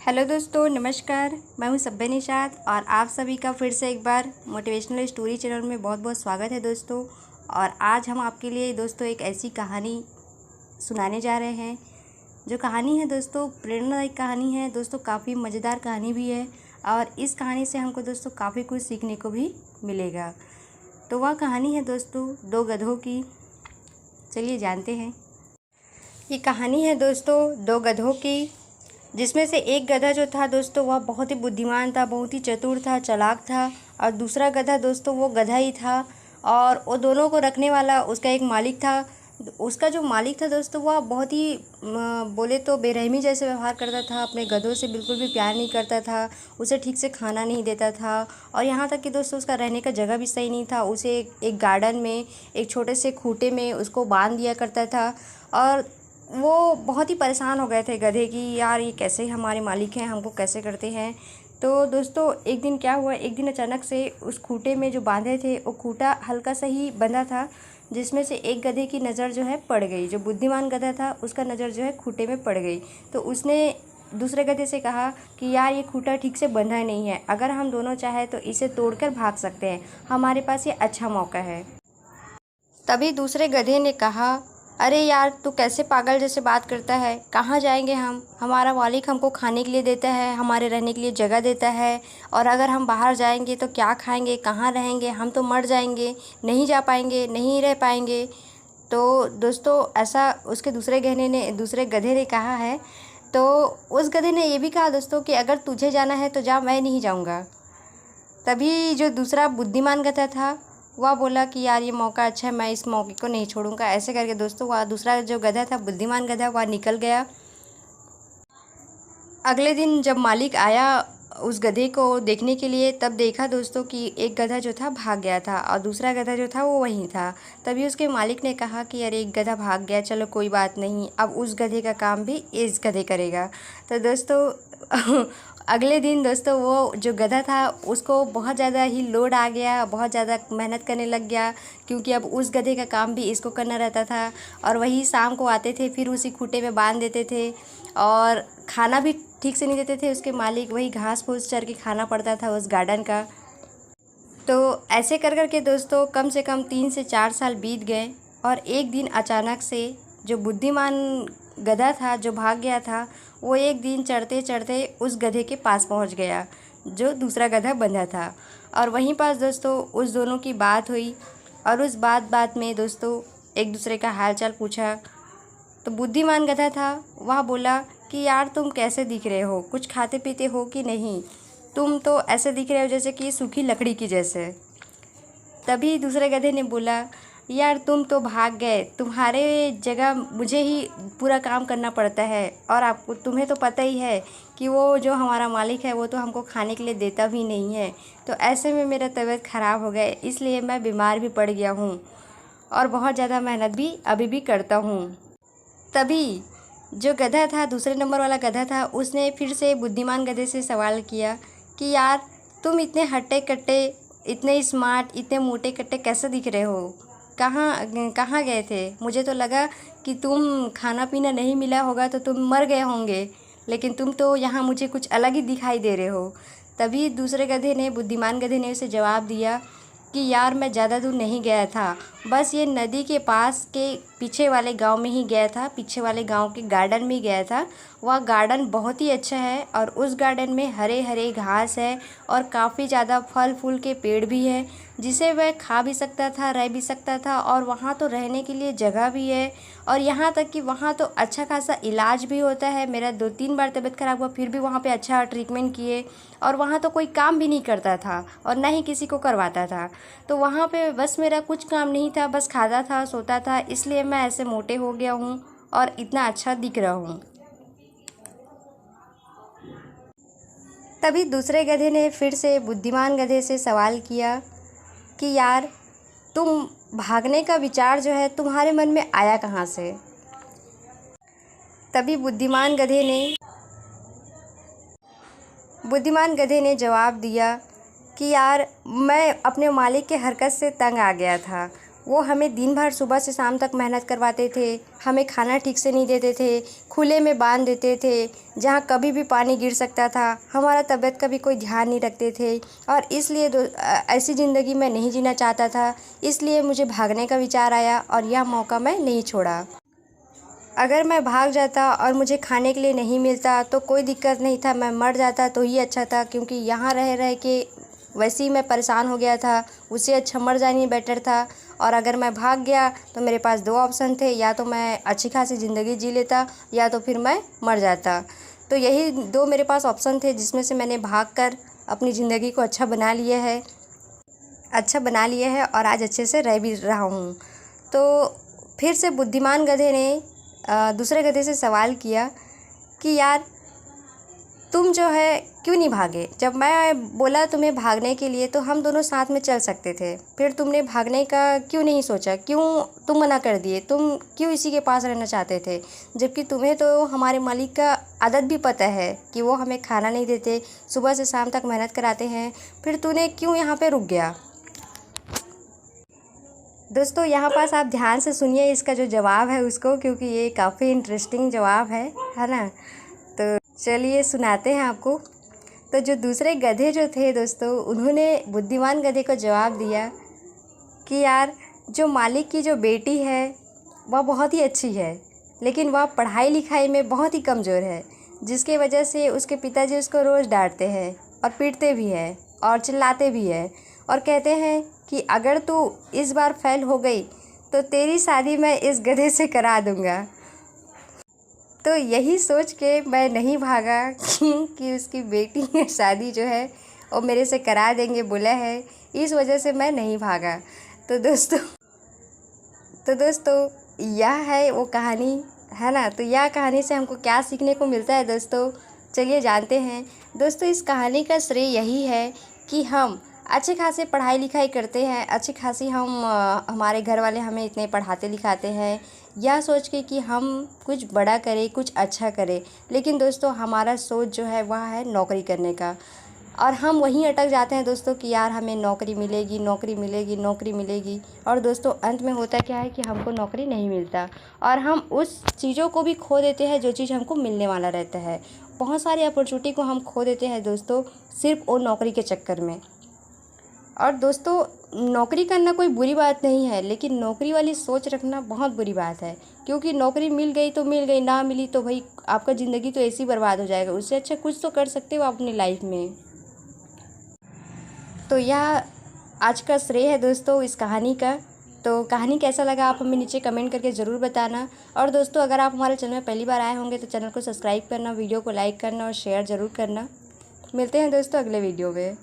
Hello दोस्तों, नमस्कार। मैं हूं सब्बे निशात और आप सभी का फिर से एक बार मोटिवेशनल स्टोरी चैनल में बहुत बहुत स्वागत है दोस्तों। और आज हम आपके लिए दोस्तों एक ऐसी कहानी सुनाने जा रहे हैं जो कहानी है दोस्तों प्रेरणादायक कहानी है दोस्तों, काफ़ी मज़ेदार कहानी भी है और इस कहानी से हमको दोस्तों काफ़ी कुछ सीखने को भी मिलेगा। तो वह कहानी है दोस्तों दो गधों की। चलिए जानते हैं। ये कहानी है दोस्तों दो गधों की, जिसमें से एक गधा जो था दोस्तों वह बहुत ही बुद्धिमान था, बहुत ही चतुर था, चालाक था। और दूसरा गधा दोस्तों वो गधा ही था और वो दोनों को रखने वाला उसका एक मालिक था। उसका जो मालिक था दोस्तों वह बहुत ही बोले तो बेरहमी जैसे व्यवहार करता था, अपने गधों से बिल्कुल भी प्यार नहीं करता था, उसे ठीक से खाना नहीं देता था और यहाँ तक कि दोस्तों उसका रहने का जगह भी सही नहीं था। उसे एक गार्डन में एक छोटे से खूंटे में उसको बांध दिया करता था और वो बहुत ही परेशान हो गए थे गधे की, यार ये कैसे हमारे मालिक हैं, हमको कैसे करते हैं। तो दोस्तों एक दिन क्या हुआ, एक दिन अचानक से उस खूंटे में जो बांधे थे वो खूंटा हल्का सा ही बंधा था, जिसमें से एक गधे की नज़र जो है पड़ गई। जो बुद्धिमान गधा था उसका नज़र जो है खूंटे में पड़ गई। तो उसने दूसरे गधे से कहा कि यार ये खूंटा ठीक से बंधा नहीं है, अगर हम दोनों चाहें तो इसे तोड़कर भाग सकते हैं, हमारे पास ये अच्छा मौका है। तभी दूसरे गधे ने कहा, अरे यार तू कैसे पागल जैसे बात करता है, कहाँ जाएंगे हम, हमारा मालिक हमको खाने के लिए देता है, हमारे रहने के लिए जगह देता है और अगर हम बाहर जाएंगे तो क्या खाएंगे, कहाँ रहेंगे, हम तो मर जाएंगे, नहीं जा पाएंगे, नहीं रह पाएंगे। तो दोस्तों ऐसा उसके दूसरे गधे ने कहा है। तो उस गधे ने ये भी कहा दोस्तों कि अगर तुझे जाना है तो जा, मैं नहीं जाऊँगा। तभी जो दूसरा बुद्धिमान गधा था वह बोला कि यार ये मौका अच्छा है, मैं इस मौके को नहीं छोड़ूंगा। ऐसे करके दोस्तों वह दूसरा जो गधा था बुद्धिमान गधा वह निकल गया। अगले दिन जब मालिक आया उस गधे को देखने के लिए, तब देखा दोस्तों कि एक गधा जो था भाग गया था और दूसरा गधा जो था वो वहीं था। तभी उसके मालिक ने कहा कि अरे एक गधा भाग गया, चलो कोई बात नहीं, अब उस गधे का काम भी इस गधे करेगा। तो दोस्तों अगले दिन दोस्तों वो जो गधा था उसको बहुत ज़्यादा ही लोड आ गया, बहुत ज़्यादा मेहनत करने लग गया, क्योंकि अब उस गधे का काम भी इसको करना रहता था। और वही शाम को आते थे, फिर उसी खूंटे में बांध देते थे और खाना भी ठीक से नहीं देते थे उसके मालिक, वही घास फूस चर के खाना पड़ता था उस गार्डन का। तो ऐसे कर के दोस्तों कम से कम 3 से 4 साल बीत गए और एक दिन अचानक से जो बुद्धिमान गधा था जो भाग गया था, वो एक दिन चढ़ते चढ़ते उस गधे के पास पहुंच गया जो दूसरा गधा बंधा था। और वहीं पास दोस्तों उस दोनों की बात हुई और उस बात में दोस्तों एक दूसरे का हालचाल पूछा। तो बुद्धिमान गधा था वह बोला कि यार तुम कैसे दिख रहे हो, कुछ खाते पीते हो कि नहीं, तुम तो ऐसे दिख रहे हो जैसे कि सूखी लकड़ी की जैसे। तभी दूसरे गधे ने बोला, यार तुम तो भाग गए, तुम्हारे जगह मुझे ही पूरा काम करना पड़ता है और आपको तुम्हें तो पता ही है कि वो जो हमारा मालिक है वो तो हमको खाने के लिए देता भी नहीं है। तो ऐसे में मेरा तबीयत ख़राब हो गया, इसलिए मैं बीमार भी पड़ गया हूँ और बहुत ज़्यादा मेहनत भी अभी भी करता हूँ। तभी जो गधा था, दूसरे नंबर वाला गधा था, उसने फिर से बुद्धिमान गधे से सवाल किया कि यार तुम इतने हट्टे कट्टे, इतने स्मार्ट, इतने मोटे कट्टे कैसे दिख रहे हो, कहाँ कहाँ गए थे, मुझे तो लगा कि तुम खाना पीना नहीं मिला होगा तो तुम मर गए होंगे, लेकिन तुम तो यहाँ मुझे कुछ अलग ही दिखाई दे रहे हो। तभी दूसरे गधे ने, बुद्धिमान गधे ने उसे जवाब दिया कि यार मैं ज़्यादा दूर नहीं गया था, बस ये नदी के पास के पीछे वाले गांव में ही गया था, पीछे वाले गांव के गार्डन में गया था। वह गार्डन बहुत ही अच्छा है और उस गार्डन में हरे हरे घास है और काफ़ी ज़्यादा फल फूल के पेड़ भी है, जिसे वह खा भी सकता था, रह भी सकता था और वहाँ तो रहने के लिए जगह भी है और यहाँ तक कि वहाँ तो अच्छा खासा इलाज भी होता है। मेरा 2-3 बार तबीयत ख़राब हुआ, फिर भी वहाँ पे अच्छा ट्रीटमेंट किए और वहाँ तो कोई काम भी नहीं करता था और ना ही किसी को करवाता था। तो वहाँ पे बस मेरा कुछ काम नहीं था, बस खाता था, सोता था, इसलिए मैं ऐसे मोटे हो गया हूँ और इतना अच्छा दिख रहा हूँ। तभी दूसरे गधे ने फिर से बुद्धिमान गधे से सवाल किया कि यार तुम भागने का विचार जो है तुम्हारे मन में आया कहाँ से। तभी बुद्धिमान गधे ने जवाब दिया कि यार मैं अपने मालिक के हरकत से तंग आ गया था, वो हमें दिन भर सुबह से शाम तक मेहनत करवाते थे, हमें खाना ठीक से नहीं देते थे, खुले में बांध देते थे, जहाँ कभी भी पानी गिर सकता था, हमारा तबीयत का भी कोई ध्यान नहीं रखते थे। और इसलिए ऐसी ज़िंदगी मैं नहीं जीना चाहता था, इसलिए मुझे भागने का विचार आया और यह मौका मैं नहीं छोड़ा। अगर मैं भाग जाता और मुझे खाने के लिए नहीं मिलता तो कोई दिक्कत नहीं था, मैं मर जाता तो ही अच्छा था, क्योंकि यहाँ रह रह के वैसे ही मैं परेशान हो गया था, उससे अच्छा मर जाना ही बेटर था। और अगर मैं भाग गया तो मेरे पास 2 ऑप्शन थे, या तो मैं अच्छी खासी ज़िंदगी जी लेता या तो फिर मैं मर जाता। तो यही 2 मेरे पास ऑप्शन थे, जिसमें से मैंने भागकर अपनी ज़िंदगी को अच्छा बना लिया है और आज अच्छे से रह भी रहा हूँ। तो फिर से बुद्धिमान गधे ने दूसरे गधे से सवाल किया कि यार तुम जो है क्यों नहीं भागे? जब मैं बोला तुम्हें भागने के लिए तो हम दोनों साथ में चल सकते थे, फिर तुमने भागने का क्यों नहीं सोचा? क्यों तुम मना कर दिए? तुम क्यों इसी के पास रहना चाहते थे? जबकि तुम्हें तो हमारे मालिक का आदत भी पता है कि वो हमें खाना नहीं देते, सुबह से शाम तक मेहनत कराते हैं, फिर तूने क्यों यहाँ पे रुक गया? दोस्तों यहाँ पास आप ध्यान से सुनिए इसका जो जवाब है उसको, क्योंकि ये काफ़ी इंटरेस्टिंग जवाब है ना। तो चलिए सुनाते हैं आपको। तो जो दूसरे गधे जो थे दोस्तों, उन्होंने बुद्धिमान गधे को जवाब दिया कि यार जो मालिक की जो बेटी है वह बहुत ही अच्छी है, लेकिन वह पढ़ाई लिखाई में बहुत ही कमज़ोर है, जिसके वजह से उसके पिताजी उसको रोज़ डांटते हैं और पीटते भी हैं और चिल्लाते भी हैं और कहते हैं कि अगर तू इस बार फेल हो गई तो तेरी शादी मैं इस गधे से करा दूँगा। तो यही सोच के मैं नहीं भागा कि उसकी बेटी की शादी जो है वो मेरे से करा देंगे बोला है, इस वजह से मैं नहीं भागा। तो दोस्तों यह है वो कहानी, है ना। तो यह कहानी से हमको क्या सीखने को मिलता है दोस्तों, चलिए जानते हैं। दोस्तों इस कहानी का श्रेय यही है कि हम अच्छे खासे पढ़ाई लिखाई करते हैं, अच्छी खासी हमारे घर वाले हमें इतने पढ़ाते लिखाते हैं यह सोच के कि हम कुछ बड़ा करें, कुछ अच्छा करें, लेकिन दोस्तों हमारा सोच जो है वह है नौकरी करने का, और हम वहीं अटक जाते हैं दोस्तों कि यार हमें नौकरी मिलेगी, नौकरी मिलेगी, नौकरी मिलेगी। और दोस्तों अंत में होता क्या है कि हमको नौकरी नहीं मिलता और हम उस चीज़ों को भी खो देते हैं जो चीज़ हमको मिलने वाला रहता है। बहुत सारी अपॉर्चुनिटी को हम खो देते हैं दोस्तों सिर्फ वो नौकरी के चक्कर में। और दोस्तों नौकरी करना कोई बुरी बात नहीं है, लेकिन नौकरी वाली सोच रखना बहुत बुरी बात है, क्योंकि नौकरी मिल गई तो मिल गई, ना मिली तो भाई आपका ज़िंदगी तो ऐसे ही बर्बाद हो जाएगा। उससे अच्छा कुछ तो कर सकते हो अपनी लाइफ में। तो यह आज का श्रेय है दोस्तों इस कहानी का। तो कहानी कैसा लगा आप हमें नीचे कमेंट करके ज़रूर बताना। और दोस्तों अगर आप हमारे चैनल में पहली बार आए होंगे तो चैनल को सब्सक्राइब करना, वीडियो को लाइक करना और शेयर ज़रूर करना। मिलते हैं दोस्तों अगले वीडियो में।